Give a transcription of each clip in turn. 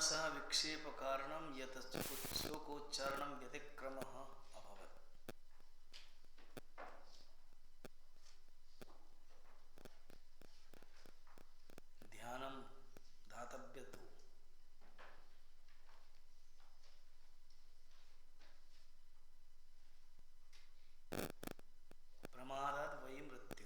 मनसः विक्षेप कारणम यत श्लोकोच्चारणम व्यतिक्रमः अभवत्। ध्यानम धातव्यतु प्रमादात् वै मृत्युः।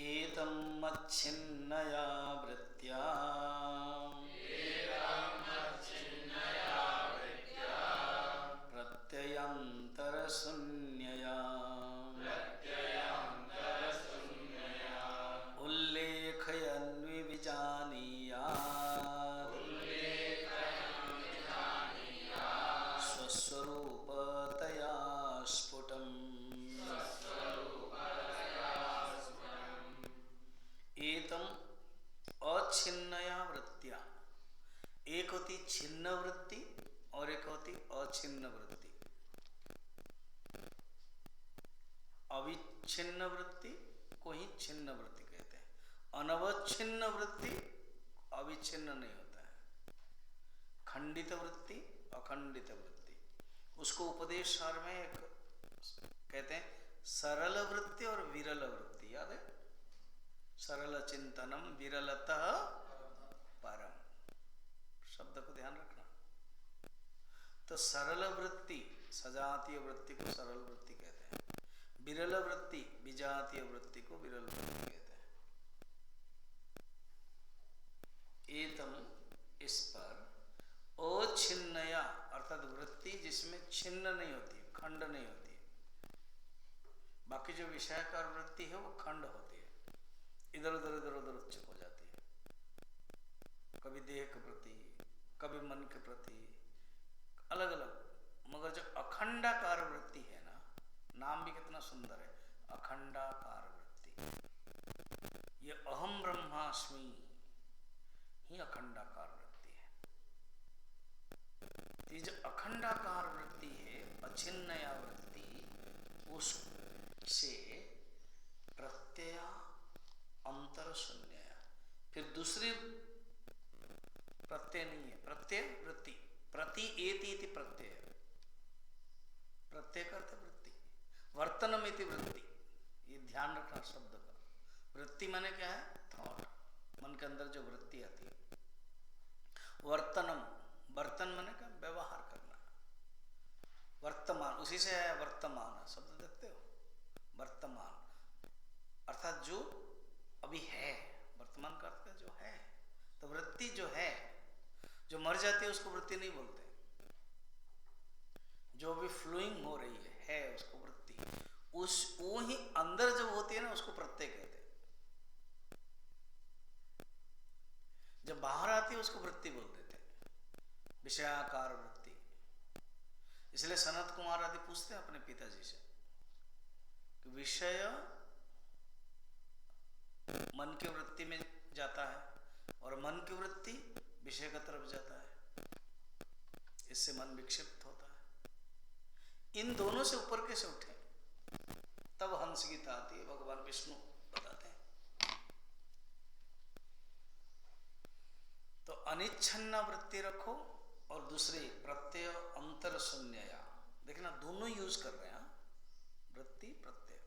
एतं मच्छिन्नया वृत्त्या प्रत्ययन्तरशून्यया उल्लेखयन्विजानीयात् स्वस्वरूपतया स्फुटम्। एतम अछिन्नया वृत्तिया, एक होती छिन्न वृत्ति और एक होती अछिन्न वृत्ति। अविच्छिन्न वृत्ति को ही छिन्न वृत्ति कहते हैं। अनवच्छिन्न वृत्ति अविच्छिन्न नहीं होता है। खंडित वृत्ति, अखंडित वृत्ति, उसको उपदेश सार में एक कहते हैं सरल वृत्ति और विरल वृत्ति। याद है? सरल चिंतनम विरलतः परम, शब्द को ध्यान रखना। तो सरल वृत्ति, सजातीय वृत्ति को सरल वृत्ति कहते हैं। विरल वृत्ति, विजातीय वृत्ति को विरल वृत्ति कहते हैं। एतम, इस पर, अछिन्नया अर्थात वृत्ति जिसमें छिन्न नहीं होती, खंड नहीं होती। बाकी जो विषयाकार वृत्ति है वो खंड होती है, इधर उधर उच्चक हो जाती है। कभी देह के प्रति, कभी मन के प्रति, अलग अलग। मगर जो अखंडाकार वृत्ति है ना, नाम भी कितना सुंदर है, अखंडाकार वृत्ति। ये अहम ब्रह्मास्मि ही अखंडाकार वृत्ति है। ये जो अखंडाकार वृत्ति है, अछिन्नया वृत्ति, उससे प्रत्यय अंतर शून्य। फिर दूसरी प्रत्यय नहीं है, प्रत्यय वृत्ति, प्रति एति इति प्रत्यय, प्रत्यय करते वृत्ति, वर्तनम इति वृत्ति। ये ध्यान रखना शब्द का। वृत्ति माने क्या है? थॉट, मन के अंदर जो वृत्ति आती है। वर्तनम, वर्तन माने क्या? व्यवहार करना। वर्तमान, उसी से है वर्तमान शब्द, देखते हो? वर्तमान अर्थात जो अभी है, वर्तमान का अर्थ है जो है। तो वृत्ति जो है, जो मर जाती है उसको वृत्ति नहीं बोलते। जो भी फ्लोइंग हो रही है उसको वृत्ति। उस वो ही अंदर जब होती है ना, उसको प्रत्यय कहते हैं। जब बाहर आती है उसको वृत्ति बोल देते हैं, विषयाकार वृत्ति। इसलिए सनत कुमार आदि पूछते हैं अपने पिताजी से कि विषय मन की वृत्ति में जाता है और मन की वृत्ति विषय की तरफ जाता है, इससे मन विक्षिप्त होता है। इन दोनों से ऊपर कैसे उठे? तब हंस गीता आती है, भगवान विष्णु बताते हैं। तो अनिच्छन्न वृत्ति रखो और दूसरी प्रत्यय अंतर शून्यया। देखना दोनों यूज कर रहे हैं, वृत्ति प्रत्यय,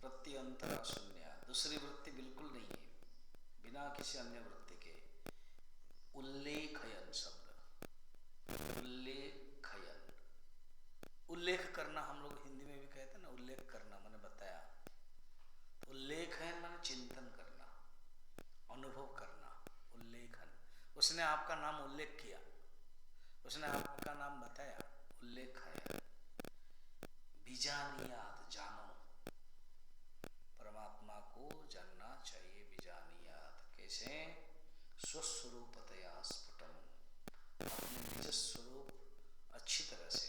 प्रत्यय अंतर शून्य। दूसरी वृत्ति बिल्कुल नहीं है, बिना किसी अन्य वृत्ति के। उल्लेखयन शब्द, उल्लेखयन, उल्लेख करना हम लोग हिंदी में भी कहते हैं ना, उल्लेख करना मैंने बताया। उल्लेखयन माने चिंतन करना, अनुभव करना। उल्लेखन, उसने आपका नाम उल्लेख किया, उसने आपका नाम बताया, उल्लेखयन। बीजानियात, जानो, परमात्मा को जानना चाहिए। बीजानियात कैसे? स्वस्वरूपतया स्फुटम, अपने निज स्वरूप अच्छी तरह से,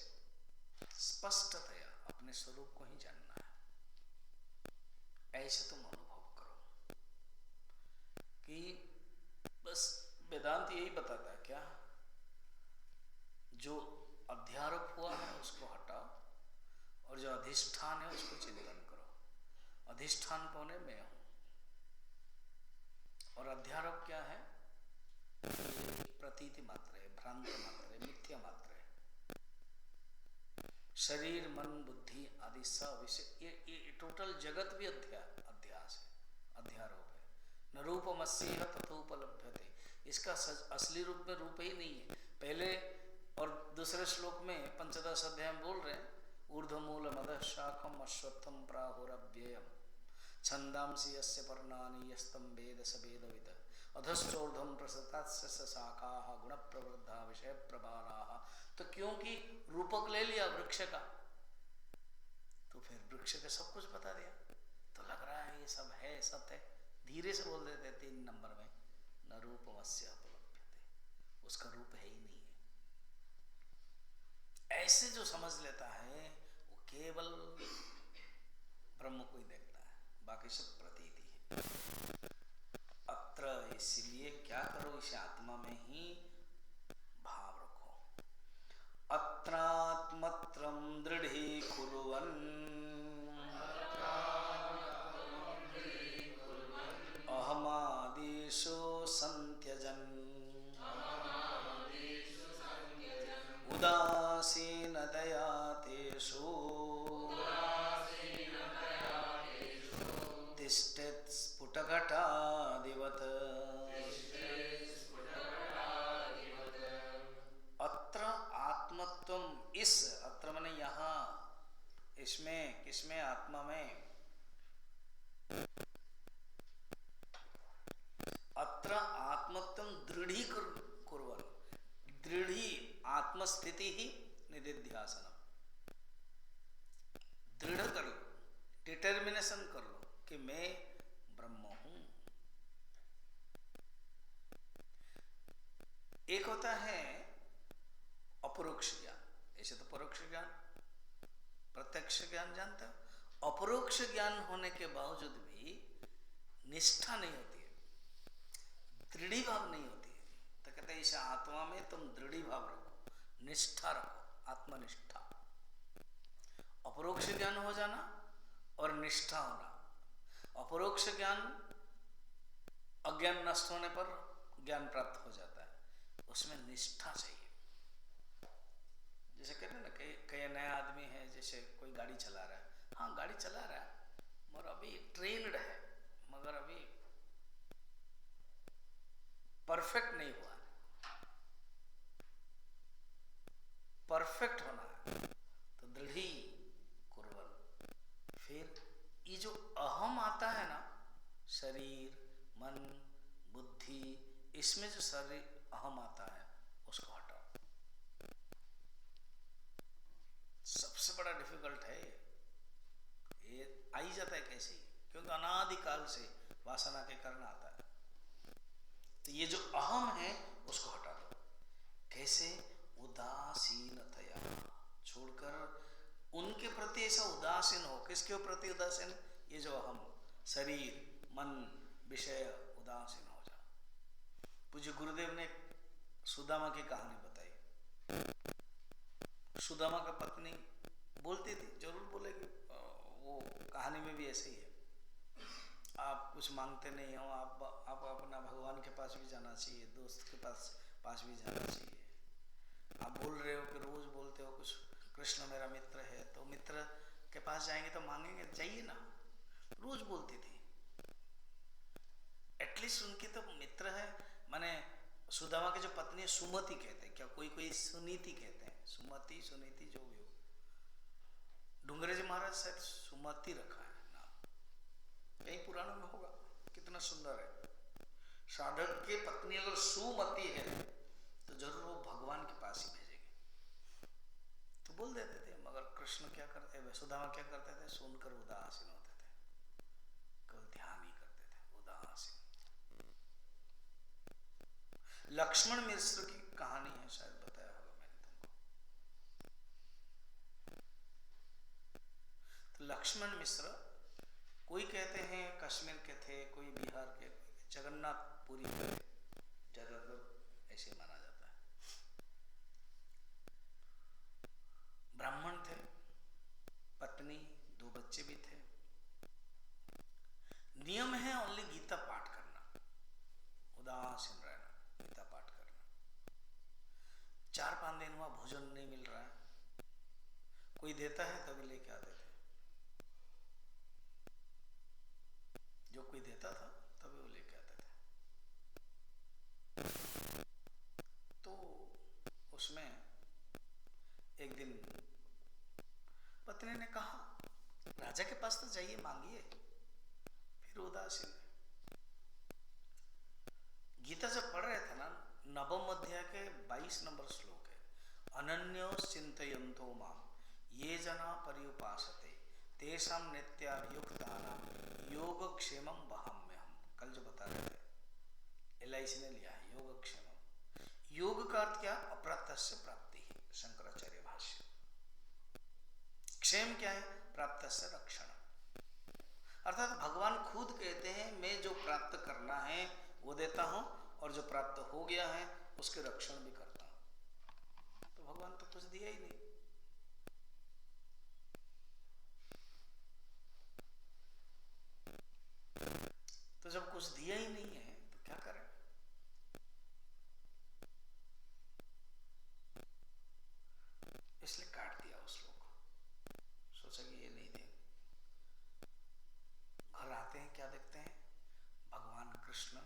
स्पष्टतया अपने स्वरूप को ही जानना है। ऐसे तुम अनुभव करो। कि बस वेदांत यही बताता है क्या, जो अध्यारोप हुआ है उसको हटाओ और जो अधिष्ठान है उसको चिंतन करो। अधिष्ठान कौन है? मैं हूं। और अध्यारोप क्या है? प्रतीति मात्र है, भ्रांत मात्र है, मिथ्या मात्र है। शरीर मन बुद्धि आदि सब विषय, ये टोटल जगत भी अध्यास है, अध्यारोप है। न रूपमस्येह तथोपलभ्यते, इसका असली रूप में रूप ही नहीं है। पहले और दूसरे श्लोक में पंचदश अध्याय में बोल रहे हैं, ऊर्ध्वमूल मदः शाखम अश्वत्थम प्राहुरव्ययम छंदांसि यस्य पर्णानि यस्तं वेद स वेदविद अधश्चोर्ध्वं प्रसृतास्य शाखाः गुण प्रवृद्धा विषय प्रबालाः। तो क्योंकि रूपक ले लिया वृक्ष का, तो फिर वृक्ष का सब कुछ बता दिया, तो लग रहा है ये सब है, सत्य है। धीरे से बोल देते 3 नंबर में, न रूपमस्य उपलभ्यते, उसका रूप है ही नहीं है। ऐसे जो समझ लेता है वो केवल ब्रह्म को ही देखता है, बाकी सब प्रतीति है। अत्र इसलिए क्या करो, इसे आत्मा में ही भाव रखो। अत्रात्मत्रं दृढ़ीकुर्वन् अहमादिशो संत्यजन् उदासीनतया तेषु तिष्ठेत् स्फुटघटादिवत्। अत्र आत्मत्वम, इस अत्र माने यहाँ, इसमें, किसमें? आत्मा में। अत्र आत्मत्वम दृढ़ीकुर्वन्, दृढ़ी आत्मस्थिति ही निदिध्यासनम। दृढ़ कर लो, डिटर्मिनेशन कर लो कि मैं ब्रह्म हूं। एक होता है अपरोक्ष ज्ञान, ऐसे तो परोक्ष ज्ञान, प्रत्यक्ष ज्ञान जानते हो। अपरोक्ष ज्ञान होने के बावजूद भी निष्ठा नहीं होती है, दृढ़ी भाव नहीं होती है। तो कहते हैं इस आत्मा में तुम दृढ़ी भाव रखो, निष्ठा रखो, आत्मनिष्ठा। अपरोक्ष ज्ञान हो जाना और निष्ठा होना। अपरोक्ष ज्ञान, अज्ञान नष्ट होने पर ज्ञान प्राप्त हो जाता है, उसमें निष्ठा चाहिए। जैसे कहते हैं ना, कई नया आदमी है, जैसे कोई गाड़ी चला रहा है, हाँ गाड़ी चला रहा है मगर अभी ट्रेन्ड है, मगर अभी परफेक्ट नहीं हुआ है, परफेक्ट होना है, तो दृढ़ी कुर्वन्। फिर ये जो अहम आता है ना, शरीर मन बुद्धि, इसमें जो शरीर अहम आता है उसको हटाओ। सबसे बड़ा डिफिकल्ट है ये आ ही जाता है कैसे, क्योंकि अनादिकाल से वासना के कारण आता है। तो ये जो अहम है उसको हटा दो। कैसे? उदासीनतया, छोड़कर उनके प्रति ऐसा उदासीन हो। किसके प्रति उदासीन? ये जो अहम, शरीर मन विषय, उदासीन हो जाओ। पूज्य गुरुदेव ने सुदामा की कहानी बताई। सुदामा का पत्नी बोलती थी, जरूर बोलेगी, वो कहानी में भी ऐसे ही है, आप कुछ मांगते नहीं हो, आप अपना भगवान के पास भी जाना चाहिए, दोस्त के पास भी जाना चाहिए। आप बोल रहे हो कि रोज बोलते हो कुछ, कृष्ण मेरा मित्र है, तो मित्र के पास जाएंगे तो मांगेंगे, चाहिए ना, रोज बोलती थी। एटलीस्ट उनकी तो मित्र है। माने सुदामा की जो पत्नी है सुमति कहते हैं, क्या कोई सुनीति कहते हैं, सुमति सुनीति जो भी हो। डूंगरे जी महाराज शायद सुमति रखा है नाम, कहीं पुराणों में होगा। कितना सुंदर है। साधक की पत्नी अगर सुमति है तो जरूर वो भगवान के पास ही भेजेगी। तो बोल देते थे, मगर कृष्ण क्या करते, सुदामा क्या करते थे, सुनकर उदासीन होते थे, केवल ध्यान ही करते थे, उदासीन। लक्ष्मण मिश्र की कहानी है, शायद बताया होगा मैंने तुमको। तो लक्ष्मण मिश्र, कोई कहते हैं कश्मीर के थे, कोई बिहार के, जगन्नाथ पूरी करे, ज्यादातर ऐसे माना जाता है। ब्राह्मण थे, पत्नी, 2 बच्चे भी थे। नियम है ओनली गीता पाठ करना, उदासीन रहना, गीता पाठ करना। 4-5 दिन हुआ भोजन नहीं मिल रहा है, कोई देता है तभी लेके आते थे, जो कोई देता था तभी वो लेके आते थे। तो उसमें एक दिन पत्नी ने कहा राजा के पास तो जाइए, मांगिए, फिर उदासीन है। गीता जब पढ़ रहे थे ना, नवम अध्याय के 22 नंबर श्लोक है, अनन्यो चिंतयन्तो माम ये जना पर्युपासते तेषां नित्याभियुक्तानां योगक्षेमं वहाम्यहम्। कल जो बता रहे थे, LIC ने लिया है योगक्षेमम। योग का अर्थ क्या? अप्राप्तस्य प्राप्ति, शंकराचार्य भाष्य। क्षेम क्या है? प्राप्तस्य रक्षण, अर्थात भगवान खुद कहते हैं मैं जो प्राप्त करना है वो देता हूं, और जो प्राप्त हो गया है उसके रक्षण भी करता हूं। तो भगवान तो कुछ दिया ही नहीं। तो जब कुछ दिया ही नहीं है तो क्या करें? इसलिए काट दिया उस श्लोक को, सोचा कि ये नहीं देंगे। घर आते हैं, क्या देखते हैं? भगवान कृष्ण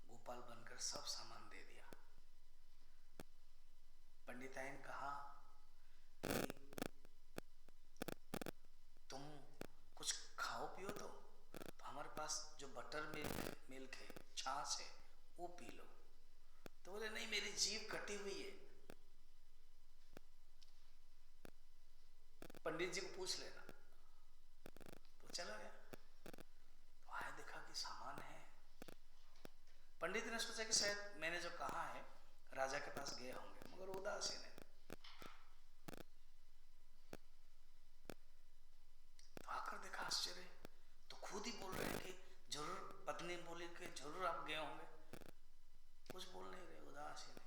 गोपाल बनकर सब सामान दे दिया। पंडिताइन कहा कि तुम कुछ खाओ पियो, तो हमारे पास जो बटर मिल्क है, छाछ है, वो पी लो। तो बोले नहीं, मेरी जीभ कटी हुई है, पंडित जी को पूछ लेना। तो चला गया, तो आया, देखा कि सामान है। पंडित ने सोचा कि शायद मैंने जो कहा है राजा के पास गए होंगे, मगर उदासीन है। तो आकर देखा, आश्चर्य, तो खुद ही बोल रहे हैं कि जरूर, पत्नी बोली कि जरूर आप गए होंगे। कुछ बोल नहीं रहे, उदासीन है।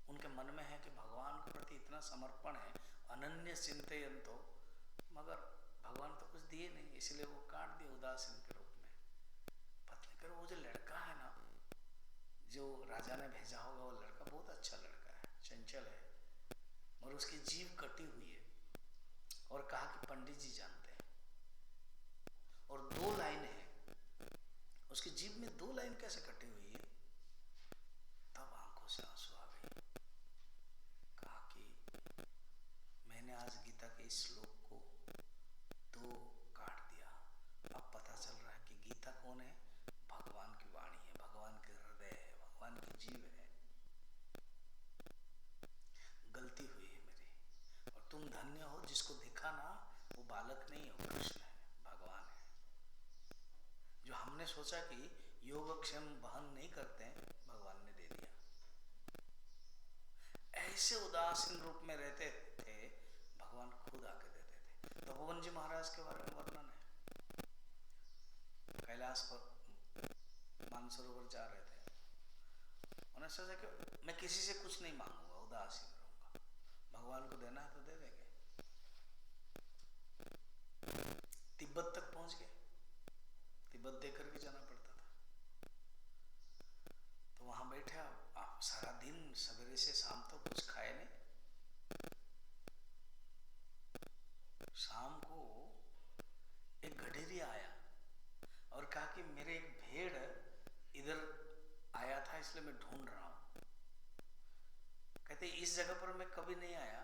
उनके मन में है कि भगवान के प्रति इतना समर्पण है, अनन्य चिंतयन्तो, मगर भगवान तो कुछ दिए नहीं, इसलिए वो काट दिए उदासीन के रूप में। पत्नी कह, वो जो लड़का है ना, जो राजा ने भेजा होगा, वो लड़का बहुत अच्छा लड़का है, चंचल है, और उसकी जीभ कटी हुई है। और कहा कि पंडित जी जानते हैं। और 2 लाइन है, उसकी जीभ में 2 लाइन कैसे कटी हुई है? तब आंखों से आंसू आ गए। कहा कि मैंने आज गीता के इस श्लोक को 2 काट दिया। अब पता चल रहा है कि गीता कौन है? भगवान की वाणी है, भगवान के हृदय है, भगवान की जीव है। गलती हुई है मेरी, और तुम धन्य हो जिसको दिखा ना, वो बालक नहीं है, वो कृष्ण है, भगवान है। जो हमने सोचा कि योगक्षेम वहन नहीं करते हैं, भगवान ने दे दिया। ऐसे उदासीन रूप में रहते थे, भगवान खुद आके देते थे। तपोवन जी महाराज के बारे में वर्णन है, कैलाश पर मानसरोवर जा रहे थे, उन्होंने सोचा कि मैं किसी से कुछ नहीं मांगूंगा, उदासीन रहूंगा, भगवान को देना है तो दे देंगे। तिब्बत तक पहुंच गए, तिब्बत देख करके जाना पड़ता था। तो वहां बैठे, आप सारा दिन सवेरे से शाम तक कुछ खाए नहीं। शाम को एक गडेरिया आया और कहा कि मेरे एक भेड़ इधर आया था, इसलिए मैं ढूंढ रहा हूं। कहते इस जगह पर मैं कभी नहीं आया,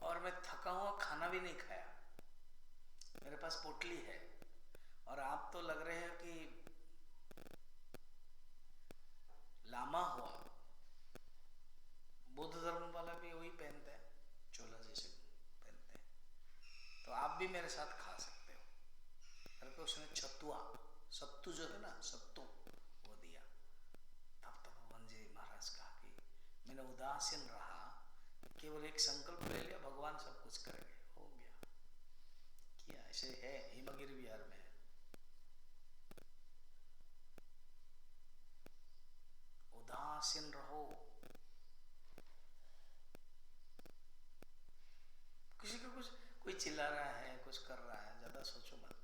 और मैं थका हुआ, खाना भी नहीं खाया, मेरे पास पोटली है, और आप तो लग रहे हैं कि लामा हुआ। बुद्ध धर्म वाला भी वही पहनते हैं, चोला जैसे पहनते हैं, तो आप भी मेरे साथ खा सकते हो। करके उसने सत्तू जो है ना, सत्तू वो दिया। तब तपोवन जी महाराज कहा कि मैंने उदासीन रहा, केवल एक संकल्प ले लिया, भगवान सब कुछ करेंगे, हो गया। किया, ऐसे है, हिमगिरी बिहार में है। उदासीन रहो। किसी को कुछ, कोई चिल्ला रहा है, कुछ कर रहा है, ज्यादा सोचो मत,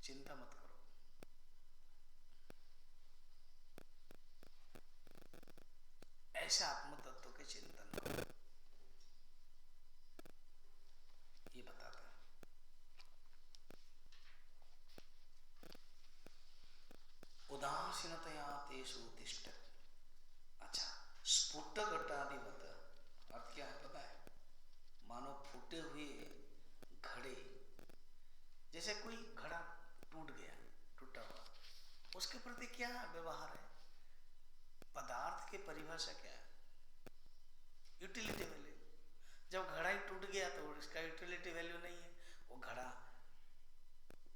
चिंता मत करो। ऐसे आत्म तत्व के चिंतन करो। ये बताता है। उदासीनतया तेषु तिष्ठ। अच्छा, स्फुट घटाधिपत अर्थ क्या है पता है? मानो फूटे हुए घड़े, जैसे कोई घड़ा टूट गया, टूटा हुआ, उसके प्रति क्या व्यवहार है? पदार्थ की परिभाषा क्या है? Utility value. जब घड़ा ही टूट गया तो इसका यूटिलिटी वैल्यू नहीं है। वो घड़ा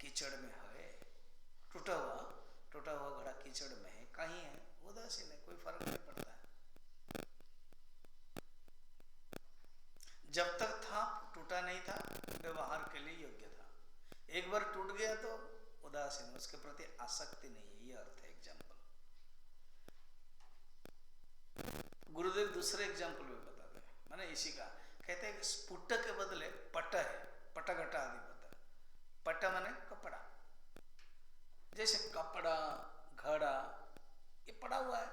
कीचड़ में है, टूटा हुआ घड़ा कीचड़ में है, कहीं है, उदासीन है, कोई फर्क नहीं पड़ता है। जब तक था टूटा नहीं था, व्यवहार के लिए योग्य था। एक बार टूट गया तो उदासीन, उसके प्रति आसक्ति नहीं है। ये अर्थ है एग्जाम्पल। गुरुदेव दूसरे एग्जाम्पल भी बताते हैं, माने इसी का कहते हैं कि स्फुट के बदले पट है, पट घटा अधिपत। पट माने कपड़ा, जैसे कपड़ा घड़ा ये पड़ा हुआ है,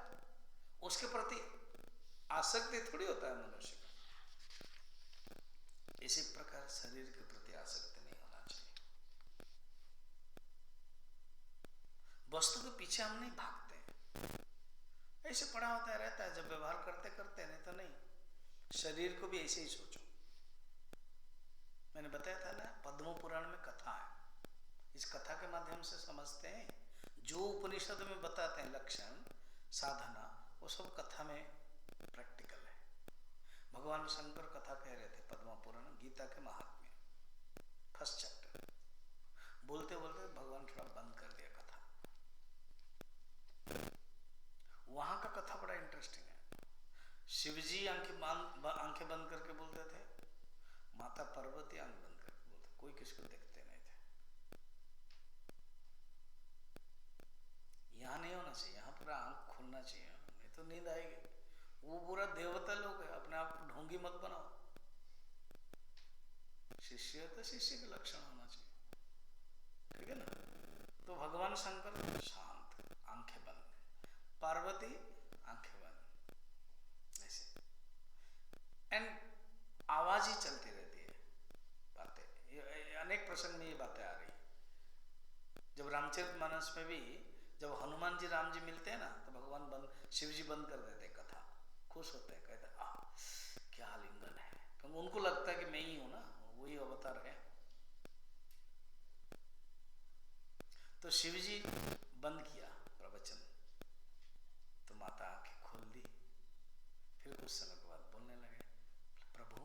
उसके प्रति आसक्ति थोड़ी होता है मनुष्य का। इसी प्रकार शरीर के प्रति आसक्ति नहीं होना चाहिए। वस्तु के पीछे हम नहीं भागते हैं, ऐसे पड़ा होता रहता है, जब व्यवहार करते करते, नहीं तो नहीं। शरीर को भी ऐसे ही सोचो। मैंने बताया था ना, पद्म पुराण में कथा है, इस कथा के माध्यम से समझते हैं जो उपनिषद में बताते हैं लक्षण साधना, वो सब कथा में प्रैक्टिकल है। भगवान शंकर कथा कह रहे थे, पद्म पुराण गीता के महात्म्य फर्स्ट चैप्टर, बोलते बोलते भगवान थोड़ा बंद कर दिया कथा। वहां का कथा बड़ा इंटरेस्टिंग है। शिवजी आंखें बंद करके बोलते थे, माता पार्वती आंख बंद करके बोलते, कोई किसको देखते नहीं थे। यहाँ नहीं होना चाहिए, यहाँ पूरा आंख खोलना चाहिए, नहीं तो नींद आएगी। वो पूरा देवता लोग है, अपने आप को ढोंगी मत बनाओ। शिष्य तो शिष्य के लक्षण होना चाहिए, ठीक है ना? तो भगवान शंकर शांत, आंखें बंद, पार्वती आंखें बंद, ऐसे, एंड आवाज ही चलती रहती है, बातें। अनेक प्रसंग में ये बातें आ रही है। जब रामचरितमानस में भी जब हनुमान जी राम जी मिलते हैं ना, तो भगवान शिव जी बंद कर देते हैं कथा, खुश होते हैं, कहते हैं क्या आलिंगन है, क्योंकि उनको लगता है कि मैं ही हूं ना, वही अवतार है। तो शिव जी बंद किया प्रवचन, तो माता आंखें खोल दी। फिर कुछ समय के बाद बोलने लगे, प्रभु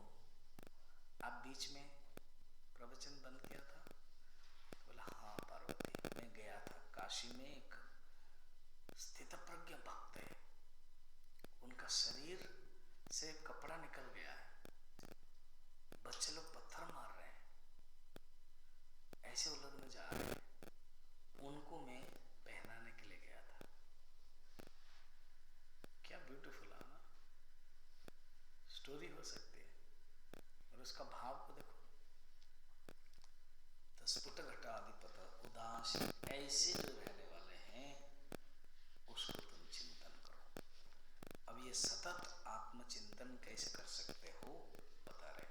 आप बीच में प्रवचन बंद किया था? तो बोला हाँ पार्वती, मैं गया था काशी में, एक स्थित प्रज्ञ भक्त है, उनका शरीर से कपड़ा निकल गया है, बच्चे लोग पत्थर मार रहे हैं, ऐसे वो लोग में जा रहे हैं, उनको मैं पहनाने के लिए गया था। क्या ब्यूटीफुल है ना, स्टोरी हो सकती है, और उसका भाव को देखो। तो स्फुट घटाधिपत उदासीन, ऐसे जो रहने वाले हैं उसको तुम चिंतन करो। अब ये सतत आत्मचिंतन कैसे कर सकते हो बता रहे।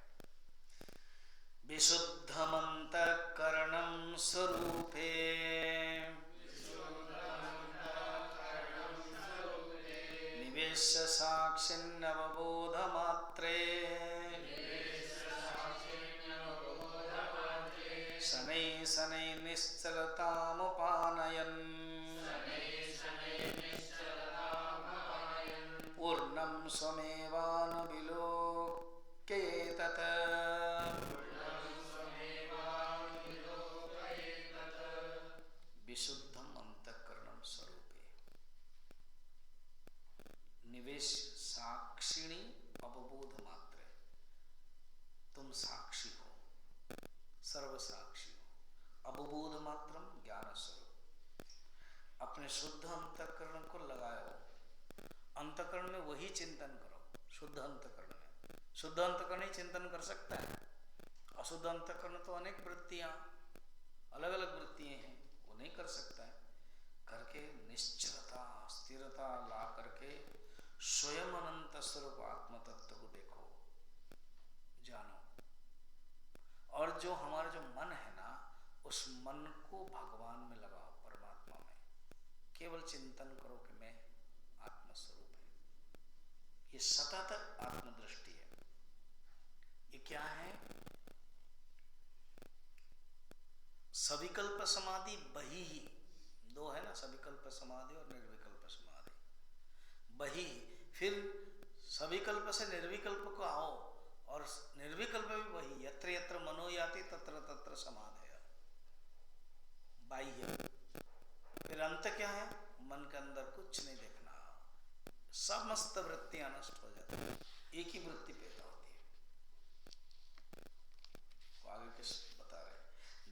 विशुद्धमन्तःकरणं स्वरूपे निवेश्य साक्षिन्नवबोधमात्रे शनैः शनैः निश्चलतामुपानयन् पूर्णं स्वमेवानुविलोक्येतत् विशुद्धम अंतःकरणम स्वरूपे निवेश साक्षिणी अवबोध मात्र। तुम साक्षी हो, सर्व साक्षी हो, अवबोध मात्रम ज्ञान स्वरूप। अपने शुद्ध अंतःकरण को लगाओ, अंतःकरण में वही चिंतन करो। शुद्ध अंतःकरण में शुद्ध अंतःकरण ही चिंतन कर सकता है। अशुद्ध अंतःकरण तो अनेक वृत्तियां, अलग अलग वृत्तियां हैं, वो नहीं कर सकता है। करके निश्चलता स्थिरता ला करके स्वयं अनंत स्वरूप आत्म तत्व को देखो, जानो। और जो हमारा जो मन है ना, उस मन को भगवान में लगाओ, परमात्मा में। केवल चिंतन करो कि मैं आत्मस्वरूप है। ये सतत आत्मदृष्टि है। ये क्या है? सविकल्प समाधि बही ही दो है ना, सविकल्प समाधि और निर्विकल्प समाधि। बही, फिर सविकल्प से निर्विकल्प को आओ, और निर्विकल्प भी वही, यत्र यत्र मनो याति तत्र तत्र समाधि, बाह्य। फिर अंत क्या है? मन के अंदर कुछ नहीं देखना, समस्त वृत्तियां नष्ट हो जाती है, एक ही वृत्ति पैदा होती है। तो आगे किस बता रहे?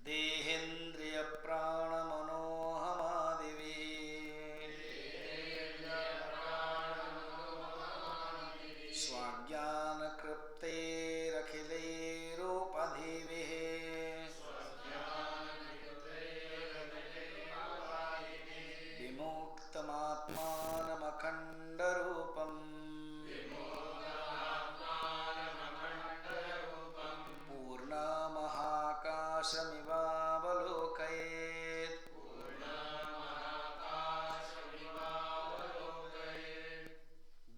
देहेन्द्रिय प्राण मनोहमादिवी स्वाज्ञान कृप्तेरखिलैरूपधिभिः विमुक्तमात्मानमखण्डरूपम् पूर्णमहाकाशमिवावलोकयेत्।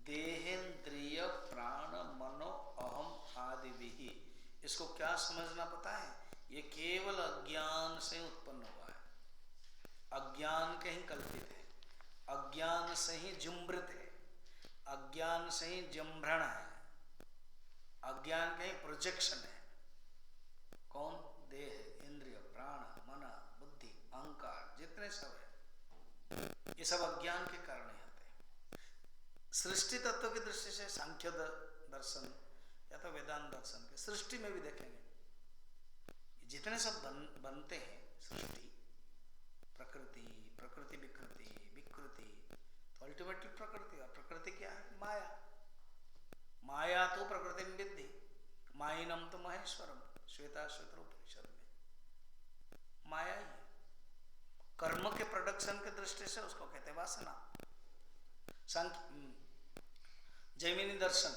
देहेन्द्रिय प्राण मनो अहम आदि भी, इसको क्या समझना पता है? ये केवल अज्ञान से उत्पन्न हुआ है, अज्ञान के ही कल्पित है, अज्ञान से ही जुम्बित है, अज्ञान से ही जम्भ्रण है, अज्ञान के ही प्रोजेक्शन है। कौन? देह, इंद्रिय, प्राण, मन, बुद्धि, अहंकार, जितने सब है, ये सब अज्ञान के कारण ही होते हैं। सृष्टि तत्व की दृष्टि से सांख्य दर्शन या तो वेदांत दर्शन के सृष्टि में भी देखेंगे, जितने सब बनते हैं सृष्टि, प्रकृति, प्रकृति विकृति, विकृति, तो अल्टीमेटली प्रकृति, और प्रकृति क्या है? माया। माया तो प्रकृति में विद्धि, माइनम तो महेश्वरम, श्वेताश्वेतर उपनिषद में माया ही है। कर्म के प्रोडक्शन के दृष्टि से उसको कहते हैं वासना। जैमिनी दर्शन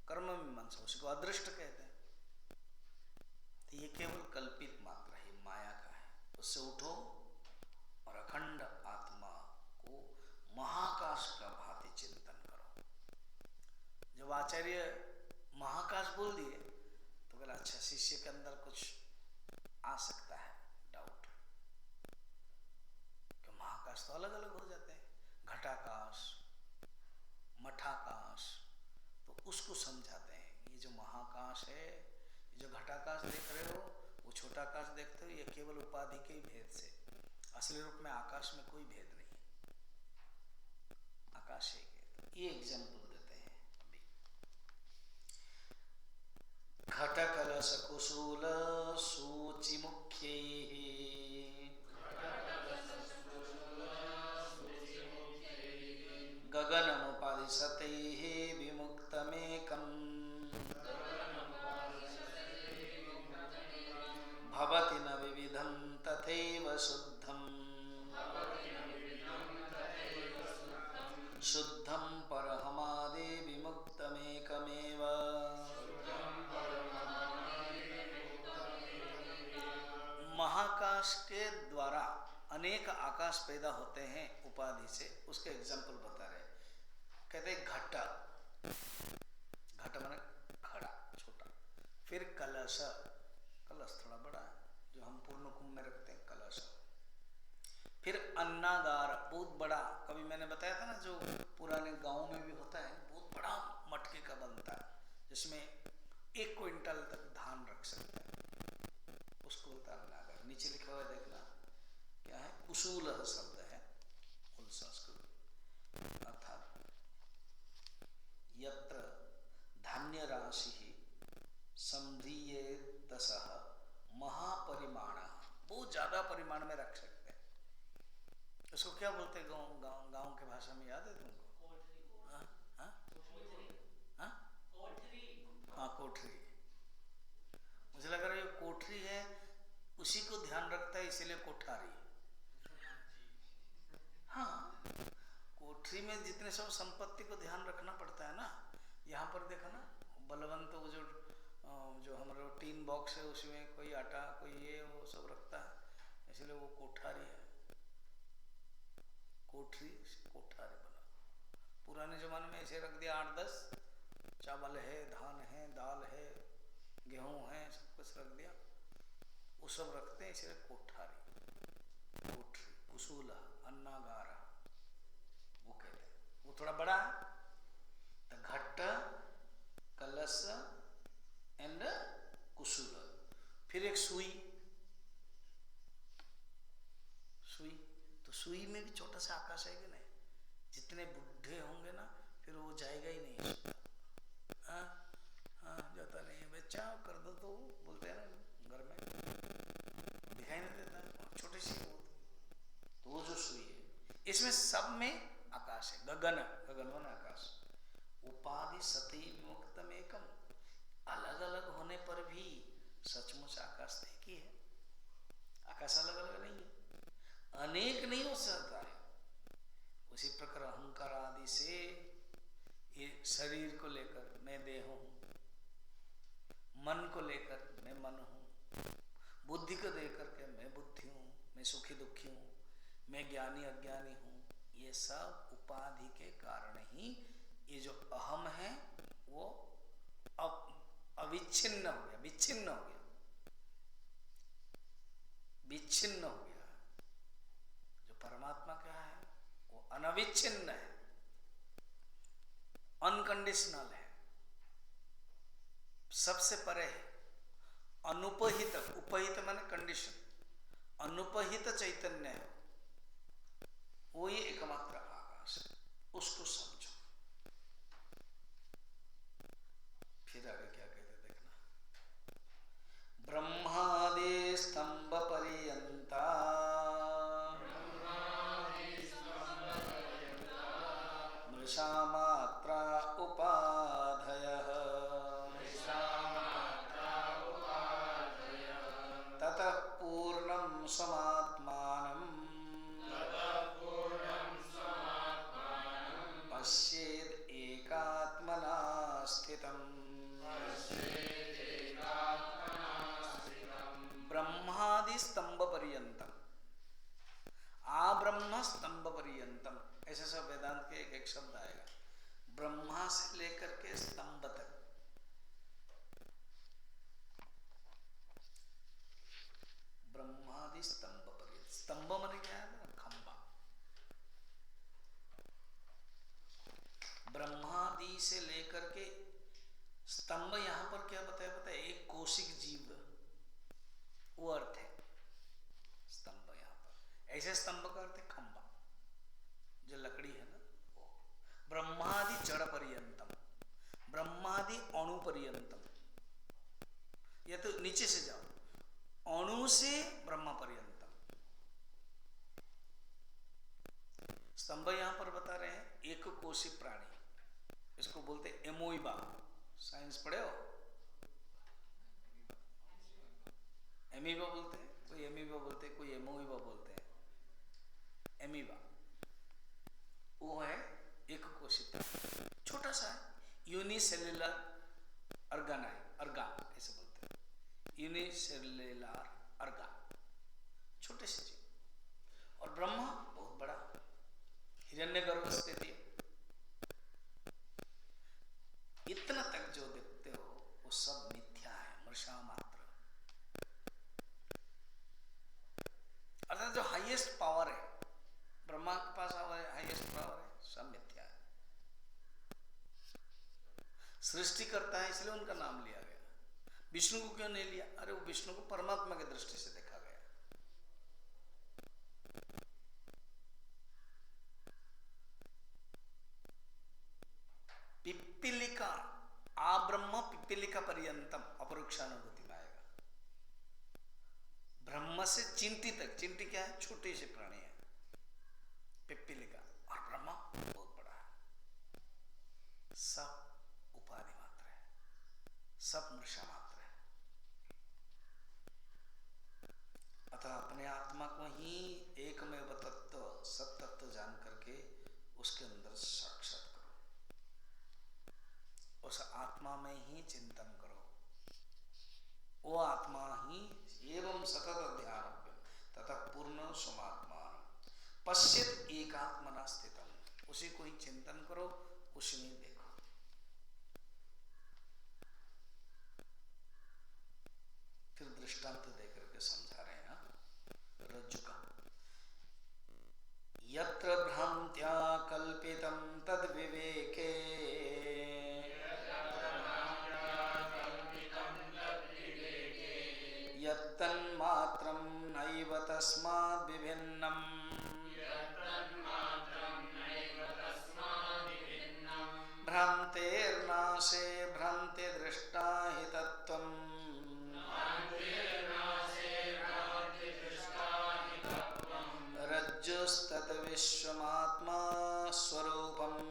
कर्म मीमांसा, उसको अदृष्ट कहते हैं। तो ये केवल कल्पित मात्र है, माया का है। उससे उठो और अखंड आत्मा को महाकाश का भांति चिंतन करो। जब आचार्य महाकाश बोल दिए तो बोला अच्छा, शिष्य के अंदर कुछ आ सकता है डाउट कि महाकाश तो अलग अलग हो जाते हैं, घटाकाश, मठाकाश, तो उसको समझाते हैं। ये जो महाकाश है, ये जो घटाकाश देख रहे हो, वो छोटा आकाश देखते हो, ये केवल उपाधि के ही भेद से, असली रूप में आकाश में कोई भेद नहीं, आकाश एक है। ये एग्जाम्पल देते हैं अभी। घट कलश कुशूल सूचि मुख्यैः गगनमुपादिशतैः विमुक्तमेकम् भवति न विविधं तथैव शुद्धम् शुद्धं परहमादि विमुक्तमेकमेव। महाकाश के द्वारा अनेक आकाश पैदा होते हैं उपाधि से, उसके एग्जाम्पल बता रहे। कहते घट, घट माने घड़ा छोटा, फिर कलश, कलश थोड़ा बड़ा है जो हम पूर्ण कुंभ में रखते हैं, कलश। फिर अन्नागार, बहुत बड़ा, कभी मैंने बताया था ना, जो पुराने गांव में भी होता है, बहुत बड़ा मटके का बनता है, जिसमें 1 क्विंटल तक धान रख सकते हैं, उसको बोलता है अन्नागार। नीचे लिखा हुआ देखना क्या है, कुशूल शब्द है मूल संस्कृत, अर्थात यत्र धान्य राशि संध्रियेतसः महापरिमाण, बहुत ज्यादा परिमाण में रख सकते हैं। उसको क्या बोलते हैं गाँव गाँव गाँव के भाषा में, याद है तुमको? हाँ हाँ हाँ हाँ, कोठरी। मुझे लग रहा है ये कोठरी है उसी को ध्यान रखता है, इसीलिए कोठारी। हाँ, कोठरी में जितने सब संपत्ति को ध्यान रखना पड़ता है ना, यहाँ पर देखो ना, बलवंत वो जो हमारा टीन बॉक्स है उसमें कोई आटा कोई ये वो सब रखता है, इसलिए वो कोठारी है। कोठरी कोठारी बना। पुराने जमाने में ऐसे रख दिया 8-10, चावल है, धान है, दाल है, गेहूं है, सब कुछ रख दिया, वो सब रखते हैं, इसलिए कोठारी। कोठरी, कुसूला, अन्नागारा वो कहते हैं। वो थोड़ा बड़ा है तो घट्ट, कलश एंड कुसूल। फिर एक सुई, सुई तो सुई में भी छोटा सा आकाश है कि नहीं? जितने बुढ़े होंगे ना फिर वो जाएगा ही नहीं। हाँ हाँ, जाता नहीं है बच्चा, कर दो तो बोलते हैं ना घर में, दिखाई नहीं देता, छोटी सी वो। तो वो जो सुई है, इसमें सब में आकाश है, गगन, गगनवन आकाश। उपाधि सती विमुक्तम एकम, अलग अलग होने पर भी सचमुच आकाश एक ही है। आकाश अलग अलग नहीं है, अनेक नहीं हो सकता है। उसी प्रकार अहंकार आदि से ये शरीर को लेकर मैं देह हूँ, मन को लेकर मैं मन हूँ, बुद्धि को देकर के मैं बुद्धि हूँ, मैं सुखी दुखी हूँ, मैं ज्ञानी अज्ञानी हूँ, ये सब उपाधि के कारण ही ये जो अहम है वो अविच्छिन्न हो गया, विच्छिन्न हो गया, विच्छिन्न हो गया। जो परमात्मा क्या है वो अनविच्छिन्न है, अनकंडीशनल है, सबसे परे है, अनुपहित, उपहित माने कंडीशन, अनुपहित चैतन्य है वो, ये एकमात्र आकाश है, उसको समझो। फिर आगे क्या कहते देखना, ब्रह्मादि स्तंभ पर्यंता मृषा मात्रा उपाधयः ततः पूर्णं समात्मानं पश्येद एकात्मना स्थितम्। ब्रह्मादि स्तंभ पर्यंतम, आ ब्रह्म स्तंभ पर्यंतम, ऐसे सब वेदांत के एक शब्द आएगा। ब्रह्मा से लेकर के स्तंभ तक, ब्रह्मादि स्तंभ पर्यंत। स्तंभ माने क्या है ना, खंबा। ब्रह्मादि से लेकर के स्तंभ, यहां पर क्या बताया पता है, एक कोशिक जीव, वो अर्थ है स्तंभ। यहां पर ऐसे स्तंभ का अर्थ है खंबा, जो लकड़ी है ना वो। ब्रह्मादि जड़ पर्यंतम, ब्रह्मादि अणु पर्यंतम, या तो नीचे से जाओ, अणु से ब्रह्मा पर्यंतम। स्तंभ यहां पर बता रहे हैं एक कोशी प्राणी, इसको बोलते एमोइबा। साइंस पढ़े हो? एमीबा बोलते हैं, कोई एमीबा बोलते हैं, कोई एमोइबा बोलते हैं। एमीबा वो है एक कोशिका, छोटा सा यूनिसेल्युलर ऑर्गन, ऑर्गन ऐसे बोलते हैं, यूनिसेल्युलर ऑर्गन, छोटे से जीव। और ब्रह्मा बहुत बड़ा, हिरण्यगर्भ स्थिति। इतना तक जो देखते हो वो सब मिथ्या है, मृषा मात्र। अर्थात जो हाईएस्ट पावर है, ब्रह्मा के पास हाईएस्ट पावर है, सब मिथ्या है। सृष्टि करता है इसलिए उनका नाम लिया गया। विष्णु को क्यों नहीं लिया? अरे वो विष्णु को परमात्मा की दृष्टि से देखा गया। पिप्पिलिका, आ ब्रह्म पिप्पिलिका पर्यंतम अपरोक्षानुभूति में आएगा। ब्रह्म से चिंटी तक, चिंटी क्या है? छोटे से प्राणी है, पिप्पिलिका, और ब्रह्मा बहुत बड़ा है। सब उपाधि मात्र है, सब मृषा मात्र है। अतः अपने आत्मा को ही एकमेव तत्व सत तत्व जान करके उसके अंदर साक्षात करो, उस आत्मा में ही चिंतन करो। वो आत्मा ही एवं सतत ध्यान तथा पूर्ण समात्मा पश्चित एकात्मना स्थितम, उसी को ही चिंतन करो, उसी में देखो। फिर दृष्टांत देकर के समझा रहे हैं रज्जु का। यत्र भ्रांत्या कल्पितं तद विवेके यत्तन्मात्रं नैव तस्माद् विभिन्नम् भ्रान्तेर्नाशे भ्रान्तिदृष्टा हि तत्त्वम् रज्जुस्तत् विश्वमात्मा स्वरूपम्।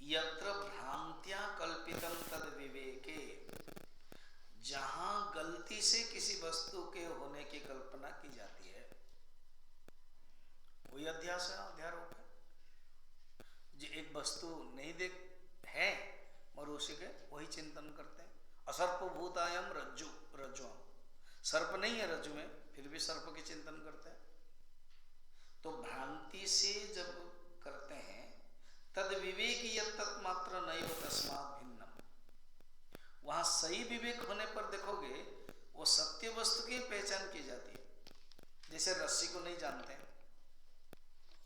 यत्र भ्रांत्या कल्पितम तद विवेके, जहां गलती से किसी वस्तु के होने की कल्पना की जाती है वही अध्यास है, अध्यारोप है। जो एक वस्तु नहीं देख है और उसी के वही चिंतन करते हैं। असर्प भूतायम रज्जु, रज्जु सर्प नहीं है रज्जु में, फिर भी सर्प की चिंतन करते हैं। तो भ्रांति से जब करते हैं तद विवेक यत्तन्मात्र नैव तस्मात् भिन्नम, वहां सही विवेक होने पर देखोगे वो सत्य वस्तु की पहचान की जाती है। जैसे रस्सी को नहीं जानते हैं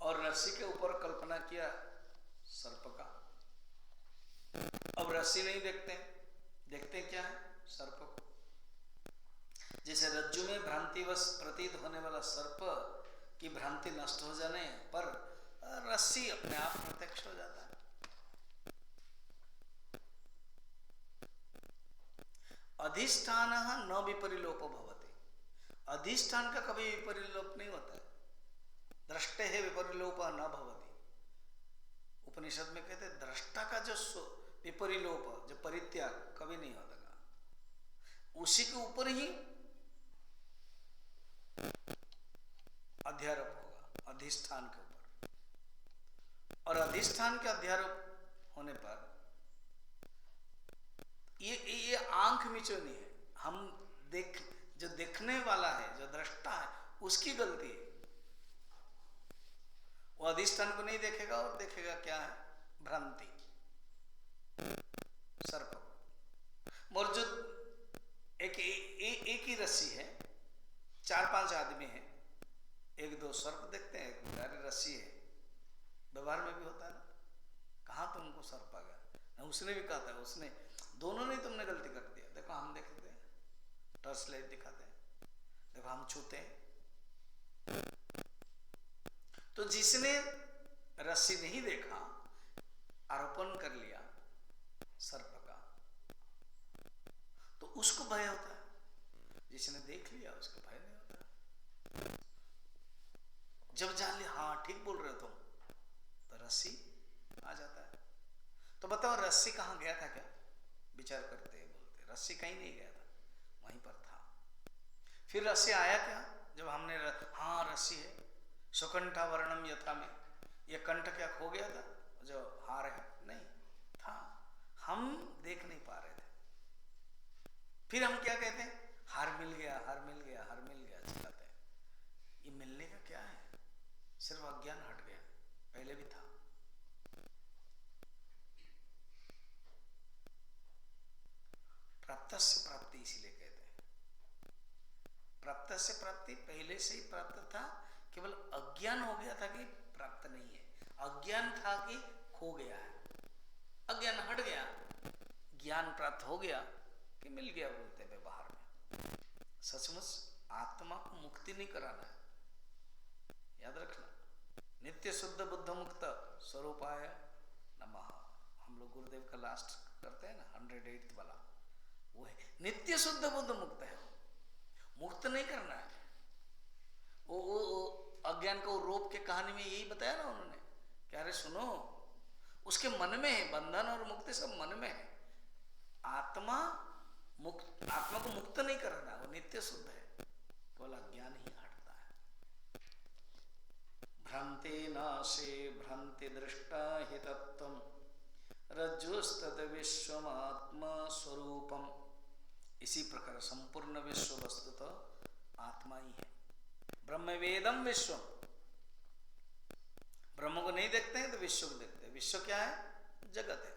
और रस्सी के ऊपर कल्पना किया सर्प का, अब रस्सी नहीं देखते, देखते क्या है सर्प को। जैसे रज्जु में भ्रांतिवश प्रतीत होने वाला सर्प की भ्रांति नष्ट हो जाने पर रस्सी अपने आप प्रत्यक्ष हो जाता है। अधिष्ठान न विपरिलोपो भवति, अधिष्ठान का कभी विपरिलोप नहीं होता है। दृष्टे है विपरिलोप न भवति, उपनिषद में कहते हैं दृष्टा का जो विपरिलोप, जो परित्याग कभी नहीं होता, उसी के ऊपर ही अध्यारोप होगा, अधिष्ठान के ऊपर। और अधिष्ठान के अध्यारोप होने पर ये आंख मिचोनी है, हम जो देखने वाला है, जो दृष्टा है, उसकी गलती है। वो अधिष्ठान को नहीं देखेगा और देखेगा क्या है, भ्रांति, सर्प। और जो एक ही रस्सी है, 4-5 आदमी है, 1-2 सर्प देखते हैं, एक रस्सी है। व्यवहार में भी होता है ना, कहाँ तुमको सर्प आ गया ना, उसने भी कहा था, उसने दोनों ने तुमने गलती कर दिया। देखो हम देखते हैं, टॉर्च लाइट दिखाते हैं, देखो हम छूते हैं। तो जिसने रस्सी नहीं देखा, आरोपण कर लिया सर्प का, तो उसको भय होता है। जिसने देख लिया उसको भय नहीं होता। जब जान लिया हाँ ठीक बोल रहे हो तुम, तो रस्सी आ जाता है। तो बताओ रस्सी कहाँ गया था? क्या विचार करते हैं, बोलते रस्सी कहीं नहीं गया था, वहीं पर था। फिर रस्सी आया क्या? जब हमने हाँ रस्सी है, सुकंठा वर्णम यथा में, ये कंठ क्या खो गया था जो हार है? नहीं था, हम देख नहीं पा रहे थे। फिर हम क्या कहते हैं, हार मिल गया, हार मिल गया, हार मिल गया, चिल्लाते हैं। ये मिलने का क्या है? सिर्फ अज्ञान हट गया, पहले भी था। प्राप्त से प्राप्ति इसीलिए कहते हैं। प्राप्त से प्राप्ति पहले से ही प्राप्त था, केवल अज्ञान हो गया था कि प्राप्त नहीं है। अज्ञान था कि खो गया है, अज्ञान हट गया, ज्ञान प्राप्त हो गया कि मिल गया, बोलते व्यवहार में। सचमुच आत्मा को मुक्ति नहीं कराना है, याद रखना। नित्य शुद्ध बुद्ध मुक्त स्वरूपाय नमः, हम लोग गुरुदेव का लास्ट करते हैं ना 108th वाला, वो है नित्य शुद्ध बुद्ध मुक्त है। मुक्त नहीं करना है। वो अज्ञान को रोप के कहानी में यही बताया ना उन्होंने, क्या अरे सुनो, उसके मन में है, बंधन और मुक्ति सब मन में है। आत्मा आत्मा को मुक्त नहीं करना, वो नित्य शुद्ध है, केवल अज्ञान ही हटता है। भ्रांते नाशे भ्रांति दृष्टा हि तत्त्वम् रज्जुस्तद विश्वमात्मा स्वरूपम। इसी प्रकार संपूर्ण विश्व वस्तुतः आत्मा ही है। ब्रह्म वेदम विश्वम, ब्रह्म को नहीं देखते हैं तो विश्व को देखते हैं। विश्व क्या है? जगत है।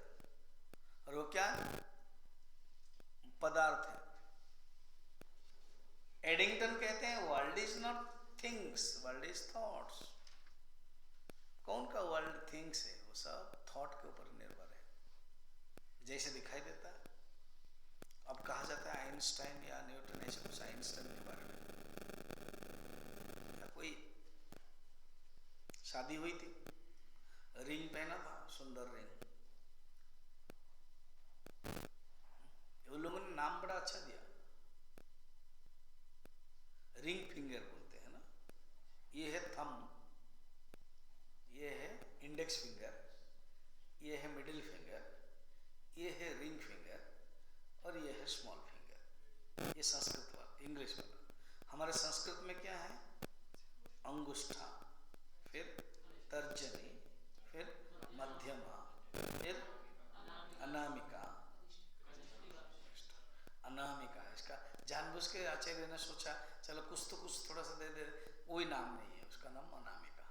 और वो क्या है? पदार्थ है। एडिंगटन कहते हैं world is not things, world is thoughts. कौन का वर्ल्ड थिंग्स है? वो सब थॉट के ऊपर निर्भर है, जैसे दिखाई देता है। अब कहा जाता है आइंस्टाइन या न्यूटन, ऐसे कुछ आइंस्टाइन के बारे में। कोई शादी हुई थी, रिंग पहना था, सुंदर रिंग। उन लोगों ने नाम बड़ा अच्छा दिया, रिंग फिंगर बोलते हैं ना। ये है थंब, ये है इंडेक्स फिंगर, ये है मिडिल फिंगर, ये है रिंग फिंगर और ये है स्मॉल फिंगर। ये संस्कृत वाला, इंग्लिश वाला। हमारे संस्कृत में क्या है? अंगुष्ठा, फिर तर्जनी, फिर मध्यमा, फिर अनामिका। अनामिका इसका जानबूझ के आचार्य ने सोचा चलो कुछ तो कुछ थोड़ा सा दे दे, कोई नाम नहीं है उसका, नाम अनामिका।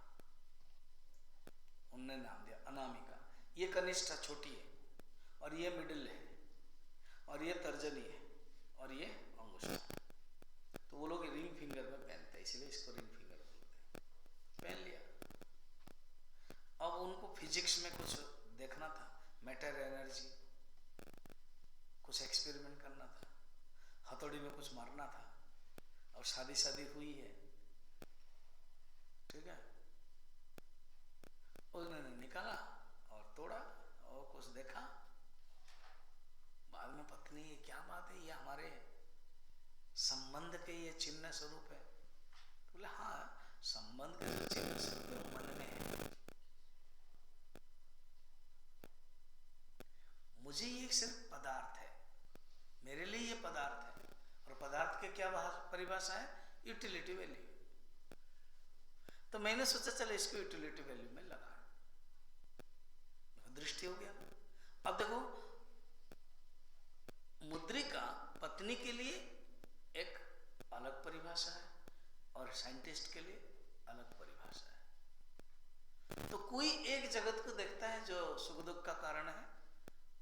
उनने नाम दिया अनामिका। ये कनिष्ठा छोटी है, और ये मिडिल है, और ये तर्जनी है, और ये अंगुष्ठा। तो वो लोग रिंग फिंगर में पहनते हैं, इसलिए इसको रिंग फिंगर बोलते हैं। पहन लिया। अब उनको फिजिक्स में कुछ देखना था, मैटर एनर्जी, कुछ एक्सपेरिमेंट करना था, हथौड़ी में कुछ मारना था। और शादी हुई है, ठीक है। उन्होंने निकाला और तोड़ा और कुछ देखा। बाद में पत्नी, ये क्या बात है, ये हमारे संबंध के ये चिन्ह स्वरूप है। तो बोले हाँ, संबंध के चिन्ह स्वरूप मन में है। मुझे ये सिर्फ पदार्थ है, मेरे लिए ये पदार्थ है। और पदार्थ के क्या परिभाषा है? Utility value. तो मैंने सोचा चलो इसको यूटिलिटी वैल्यू में लगा, दृष्टि हो गया। अब देखो, मुद्रिका पत्नी के लिए एक अलग परिभाषा है और साइंटिस्ट के लिए अलग परिभाषा है। तो कोई एक जगत को देखता है जो सुख दुख का कारण है,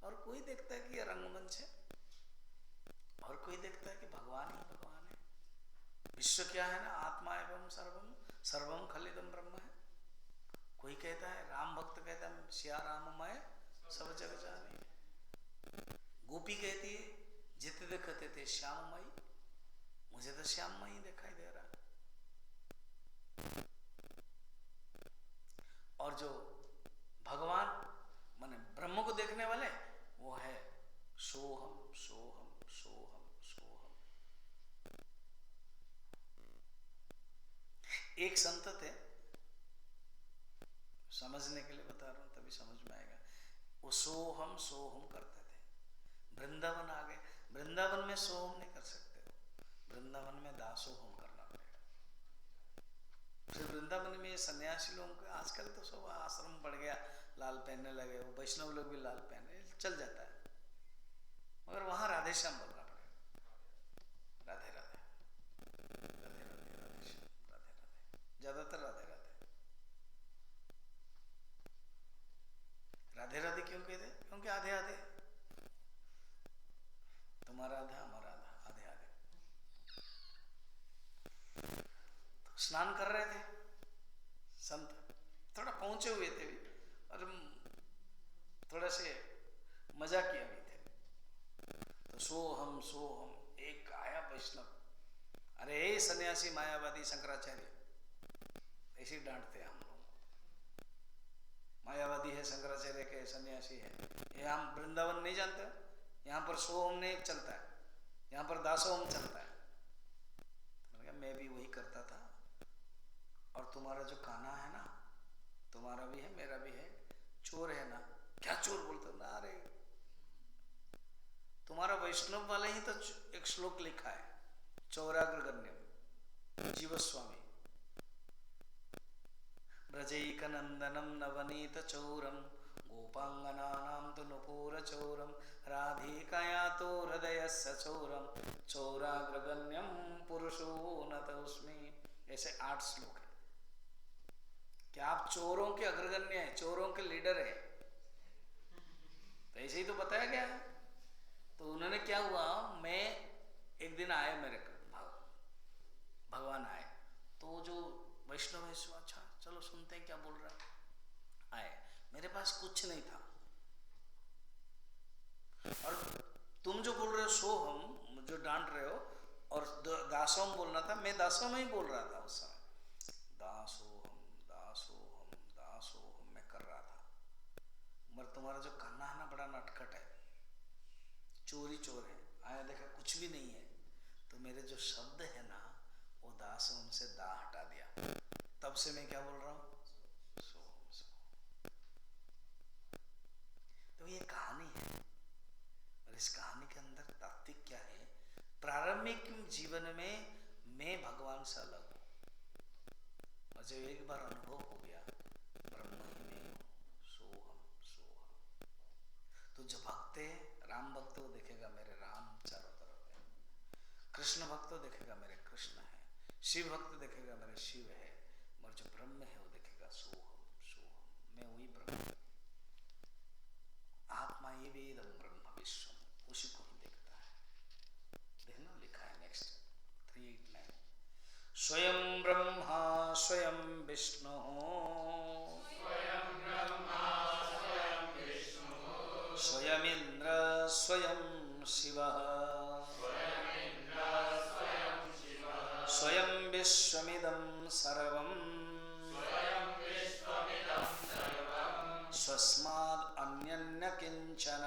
और कोई देखता है कि यह रंगमंच है, और कोई देखता है कि भगवान ही भगवान है। विश्व क्या है ना, आत्मा एवं सर्वम, सर्वम खलिदम ब्रह्म है। कोई कहता है, राम भक्त कहता है सिया राममय सब जग जाने। गोपी कहती है जित देखते थे श्याममयी, मुझे तो श्याममयी दिखाई दे रहा। और जो भगवान माने ब्रह्म को देखने वाले, वो है सोहम सोहम सोहम सोहम। एक संत थे, समझने के लिए बता रहा हूं तभी समझ में आएगा। वो सोहम सोहम करते थे। वृंदावन आ गए, वृंदावन में सोहम नहीं कर सकते, वृंदावन में दासोहम करना पड़ेगा। फिर वृंदावन में सन्यासी लोगों के आजकल तो सब आश्रम बढ़ गया, लाल पहनने लगे, वो वैष्णव लोग भी लाल पहने, चल जाता है। मगर वहां राधे श्याम बोलना पड़ेगा। राधे राधे राधे राधे राधे श्याम, राधे राधे, ज्यादातर राधे राधे। राधे राधे क्यों कहते? क्योंकि आधे आधे, तुम्हारा आधा हमारा आधा, आधे आधे। तो स्नान कर रहे थे संत, थोड़ा पहुंचे हुए थे भी, और थोड़ा से मजा किया भी थे। तो सोहम सोहम एक आया वैष्णव, अरे सन्यासी मायावादी शंकराचार्य, ऐसे डांटते हम लोग। मायावादी है, शंकराचार्य के सन्यासी है। ये हम वृंदावन नहीं जानते, यहाँ पर सोहम नहीं चलता है, यहाँ पर दासोहम चलता है। मैं भी वही करता था, और तुम्हारा जो कान्हा है ना, तुम्हारा भी है मेरा भी है, चोर है ना। क्या चोर बोलते ना, अरे तुम्हारा वैष्णव वाले ही तो एक श्लोक लिखा है, चौराग्रगण्यम जीवस्वामी, ब्रजैकनंदनम नवनीत चौरम गोपांगनानां तु नुपूर चौरम राधिकाया तो हृदय सचौरम चौराग्रगण्यम पुरुषो न तस्मै। ऐसे 8 श्लोक है। क्या आप चोरों के अग्रगण्य हैं, चोरों के लीडर है, तो ऐसे ही तो बताया गया है। तो उन्होंने क्या हुआ, मैं एक दिन आए मेरे भगवान आए, तो जो वैष्णव है, अच्छा चलो सुनते हैं क्या बोल रहा है। आए, मेरे पास कुछ नहीं था, और तुम जो बोल रहे हो सोहम, जो डांट रहे हो, और दासोहम बोलना था, मैं दासोहम ही बोल रहा था उस समय, दासोहम दासोहम दासोहम मैं कर रहा था। मगर तुम्हारा जो कान्हा है ना, बड़ा नटखट है, चोरी चोर है, आया देखा कुछ भी नहीं है, तो मेरे जो शब्द है ना, वो दासोहम से दा हटा दिया। तब से मैं क्या बोल रहा हूँ, सोहम सोहम। तो ये कहानी है, और इस कहानी के अंदर तात्विक क्या है, प्रारंभिक जीवन में मैं भगवान से अलग हूं, और जब एक बार अनुभव हो गया ब्रह्म ही में हूं, सोहम सोहम, तो जो भक्त है, राम भक्त वो देखेगा मेरे राम चारों तरफ है, कृष्ण भक्त तो देखेगा मेरे कृष्ण है, शिव भक्त देखेगा मेरे शिव है, और जो ब्रह्म है वो देखेगा सोहम सोहम, मैं वही ब्रह्म, आत्मा ये वेदम ब्रह्म विश्वम, उसी को ही देखता है। देखना लिखा है नेक्स्ट 389, स्वयं ब्रह्मा स्वयं विष्णु, स्वयं इंद्र स्वयं शिवः, स्वयं विश्वमिदं सर्वं स्वस्माद् अन्यन्न किंचन।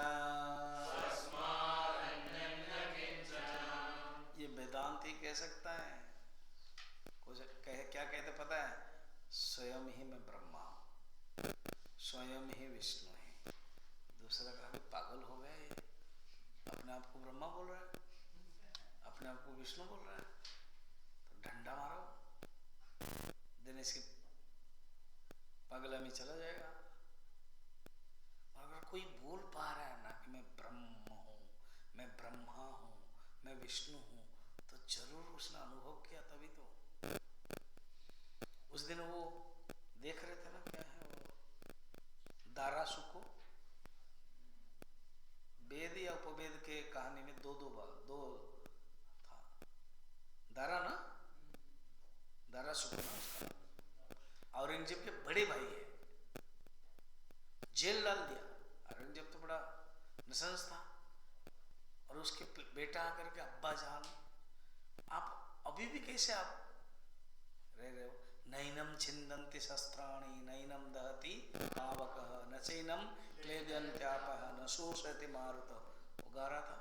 ये वेदांती कह सकता है, कुछ कहे, क्या कहते पता है, स्वयं ही मैं ब्रह्मा हूं, स्वयं ही विष्णु है। दूसरा कहा कि पागल हो गया ये, अपने आप को ब्रह्मा बोल रहा है, अपने आप को विष्णु बोल रहा है, तो डंडा मारो, दिन इसकी पागलामी चला जाएगा। अगर कोई बोल पा रहा है ना कि मैं ब्रह्म हूं, मैं ब्रह्मा हूं, मैं विष्णु हूं, तो जरूर उसने अनुभव किया, तभी तो। उस दिन वो देख रहे थे ना, क्या है वो, दारासु को, वेद या उपवेद के कहानी में दो था, दारा ना, दारासु ना उसका, औरंगजेब के बड़े भाई है, जेल डाल दिया। औरंगजेब तो बड़ा नृशंस था, और उसके बेटा आकर के, अब्बा जान आप अभी भी कैसे आप रह रहे हो, नैनम छिन्दन्ति शस्त्राणि नैनम दहति पावकः न चैनम क्लेदयन्त्यापः न शोषयति मारुतः, वो गा रहा था।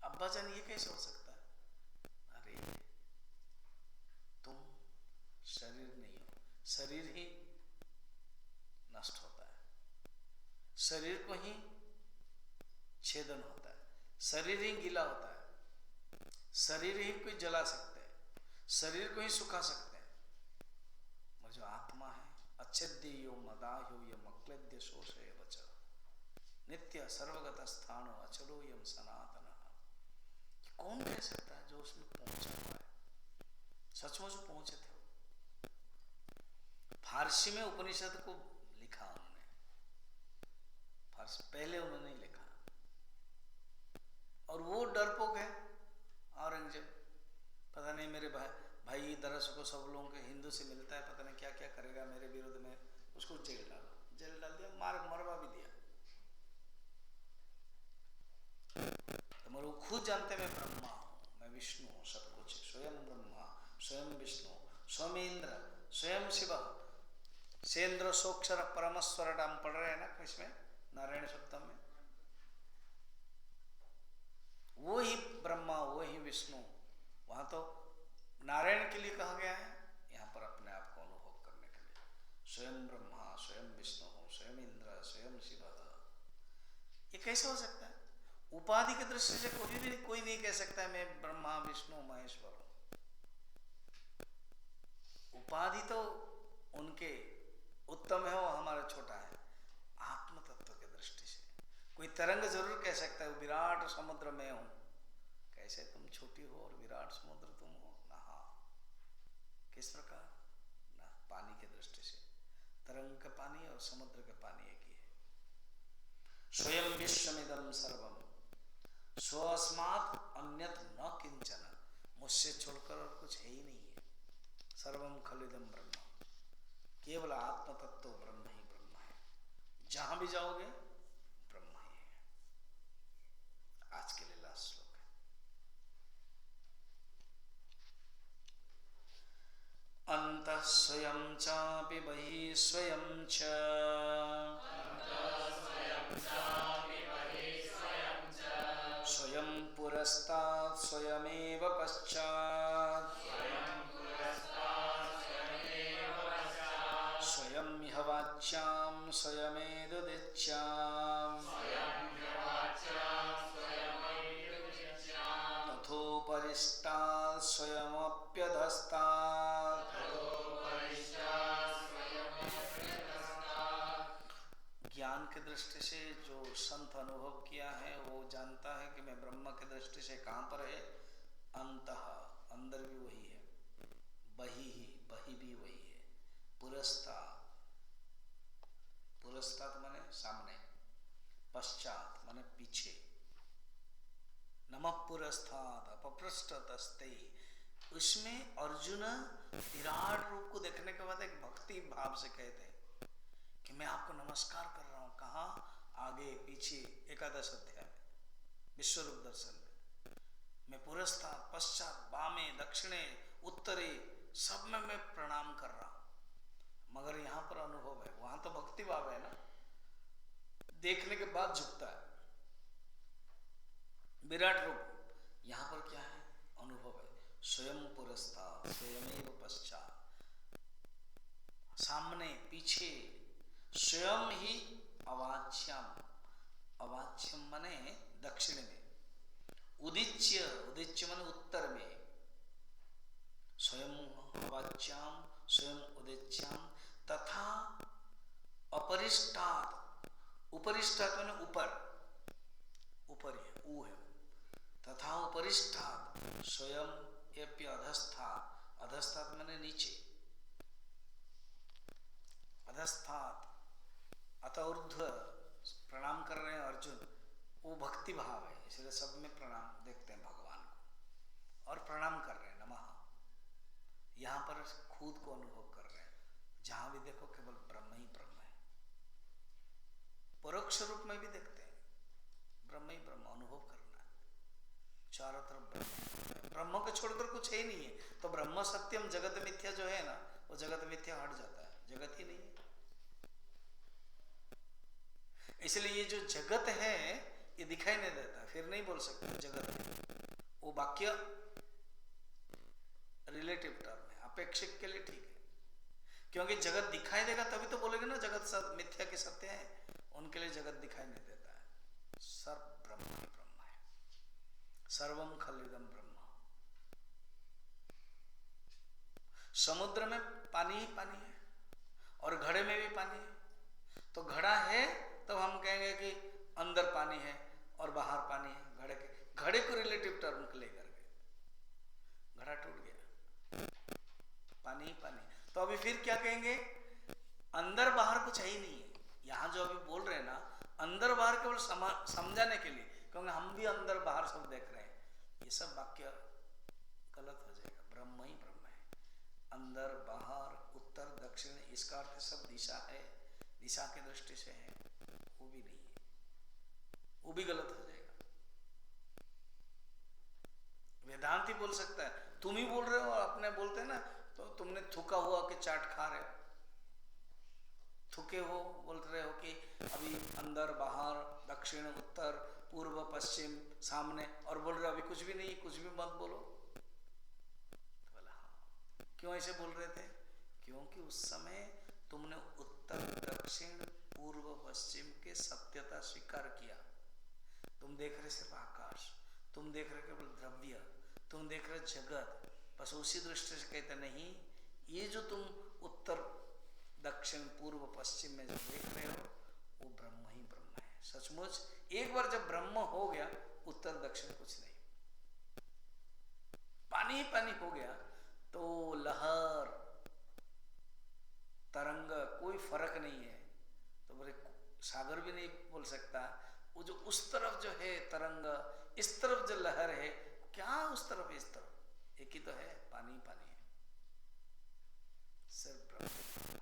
अब्बा जान ये कैसे हो सकता है, अरे तुम शरीर नहीं हो, शरीर ही नष्ट होता है, शरीर को ही छेदन होता है, शरीर ही गीला होता है, शरीर ही कोई जला सकते हैं, शरीर को ही सुखा सकते हैं, और जो आत्मा है, अच्छेद्य यो मदाह्यो यम अक्लेद्य शोषय वच, नित्य सर्वगत स्थानो अचलो यम सनातन। कौन कह सकता है जो उसमें पहुंचा हुआ है, सचमुच पहुंचे थे। फारसी में उपनिषद को लिखा उन्होंने, फारसी पहले उन्होंने लिखा, और वो डरपोक है औरंगजेब, पता नहीं मेरे भाई दरअसल को सब लोगों के हिंदू से मिलता है, पता नहीं क्या क्या करेगा मेरे विरुद्ध में, उसको जेल डाल दिया, मरवा भी दिया। तो मगर वो खुद जानते मैं ब्रह्मा हूं, मैं विष्णु हूं, सब कुछ स्वयं ब्रह्मा स्वयं विष्णु स्वयं इंद्र स्वयं शिव, सेन्द्र सोक्षर परमस्वर हम पढ़ रहे हैं ना इसमें नारायण सप्तम में, वो ही ब्रह्मा वो ही विष्णु, वहां तो नारायण के लिए कहा गया है यहाँ पर अपने आप को अनुभव करने के लिए। स्वयं ब्रह्मा, स्वयं विष्णु, स्वयं इंद्र, स्वयं शिव। ये कैसे हो सकता है? उपाधि की दृष्टि से कोई नहीं कह सकता है मैं ब्रह्मा विष्णु महेश्वर हूं। उपाधि तो उनके उत्तम है, वो हमारा छोटा है। आत्म तत्व की दृष्टि से कोई तरंग जरूर कह सकता है विराट समुद्र में हूं। कैसे तुम छोटी हो और विराट समुद्र तुम हो ना? किस प्रकार ना? पानी की दृष्टि से तरंग का पानी और समुद्र का पानी एक ही है। स्वयं विश्वमिदं सर्वम स्वस्मात् अन्यत् न किंचन। मुझसे छोड़कर और कुछ है ही नहीं है। सर्वम खलिदम ब्रह्म, केवल आत्म तत्व ब्रह्म ही ब्रह्म है। जहां भी जाओगे ब्रह्म ही है। आज के लिए लास्ट श्लोक है। अन्तः स्वयं चापि बहिः स्वयं च स्वयं पुरस्तात् स्वयमेव पश्चात् स्वयं इह वाच्यां स्वयमेदुदिच्याम् तथोपरिष्टात् स्वयमप्यधस्तात् ज्ञान की दृष्टि से जो संत अनुभव किया है वो जानता है कि मैं ब्रह्म की दृष्टि से कहाँ पर है। अंतः, अंदर भी वही है, बही भी वही है, पुरस्तात्, पुरस्तात् माने सामने, पश्चात माने पीछे। नमः पुरस्तात् अपपृष्ठतस्ते। उसमें अर्जुन विराट रूप को देखने के बाद एक भक्ति भाव से कहते हैं कि मैं आपको नमस्कार कर रहा हूं। कहाँ? आगे पीछे एकादश अध्याय में विश्वरूप दर्शन में मैं पुरस्तात्, पश्चात, बामे, दक्षिणे, उत्तरे सब में मैं प्रणाम कर रहा हूं। मगर यहां पर अनुभव है, वहां तो भक्ति भाव है ना, देखने के बाद झुकता है विराट रूप। यहां पर क्या है? अनुभव है। स्वयं पुरस्तात् स्वयमेव पश्चात्, सामने पीछे, स्वयं ही अवाच्यम, अवाच्यम माने दक्षिण में, उदिच्य, उदिच्य माने उत्तर में, स्वयं अवाच्याम स्वयं उदिच्याम तथा अपरिष्टात्, उपरिष्टात् माने ऊपर, ऊपर है, ऊ है, तथा उपरिष्टात् स्वयं एप्य अधस्तात्, अधस्तात् माने नीचे, अधस्तात् अतः ऊर्ध्व प्रणाम कर रहे हैं अर्जुन। वो भक्ति भाव है, इसलिए सब में प्रणाम देखते हैं भगवान को और प्रणाम कर रहे हैं नमः। यहां पर खुद को अनुभव कर रहे हैं। जहां भी देखो केवल ब्रह्म ही ब्रह्म है। परोक्ष रूप में भी देखते हैं ब्रह्म ही ब्रह्म, अनुभव करना है। चारों तरफ ब्रह्म, ब्रह्म को छोड़कर कुछ है ही नहीं है। तो ब्रह्म सत्यम जगत मिथ्या जो है ना, वो जगत मिथ्या हट जाता है, जगत ही नहीं है। इसलिए ये जो जगत है ये दिखाई नहीं देता, फिर नहीं बोल सकते जगत है। वो वाक्य रिलेटिव टर्म है, अपेक्षित के लिए ठीक है। क्योंकि जगत दिखाई देगा तभी तो बोलेंगे ना जगत सब मिथ्या के सत्य है। उनके लिए जगत दिखाई नहीं देता है। सर्व ब्रह्म ही ब्रह्म है। सर्वम खलिदम ब्रह्म। समुद्र में पानी ही पानी है और घड़े में भी पानी है। तो घड़ा है तब हम कहेंगे कि अंदर पानी है और बाहर पानी है। घड़े को रिलेटिव टर्म लेकर के घड़ा टूट गया, पानी ही पानी। तो अभी फिर क्या कहेंगे? अंदर बाहर कुछ है ही नहीं है। यहां जो अभी बोल रहे हैं ना, अंदर बाहर केवल समझाने के लिए, क्योंकि हम भी अंदर बाहर सब देख रहे हैं। ये सब वाक्य गलत हो जाएगा। ब्रह्म ही ब्रह्म है, अंदर बाहर उत्तर दक्षिण, इसका अर्थ सब दिशा है, दिशा की दृष्टि से है, वो भी नहीं है, वो भी गलत हो जाएगा। वेदांती बोल सकता है तुम ही बोल रहे हो, अपने बोलते हैं ना, तो तुमने थूका हुआ कि चाट खा रहे हो, थूके हो, बोल रहे हो कि अभी अंदर बाहर दक्षिण उत्तर पूर्व पश्चिम सामने, और बोल रहे हो अभी कुछ भी नहीं, कुछ भी मत बोलो। तो बोला क्यों ऐसे बोल रहे थे? क्योंकि उस समय तुमने उत्तर दक्षिण पूर्व पश्चिम के सत्यता स्वीकार किया। तुम देख रहे सिर्फ आकाश, तुम देख रहे केवल द्रव्य, तुम देख रहे जगत, बस उसी दृष्टि से कहते नहीं, ये जो तुम उत्तर दक्षिण पूर्व पश्चिम में जो देख रहे हो वो ब्रह्म ही ब्रह्म है सचमुच। एक बार जब ब्रह्म हो गया, उत्तर दक्षिण कुछ नहीं, पानी ही पानी हो गया, तो लहर तरंग कोई फर्क नहीं है। तो बोले सागर भी नहीं बोल सकता, वो जो उस तरफ जो है तरंग, इस तरफ जो लहर है, क्या उस तरफ इस तरफ एक ही तो है, पानी ही पानी है, सिर्फ ब्रह्म।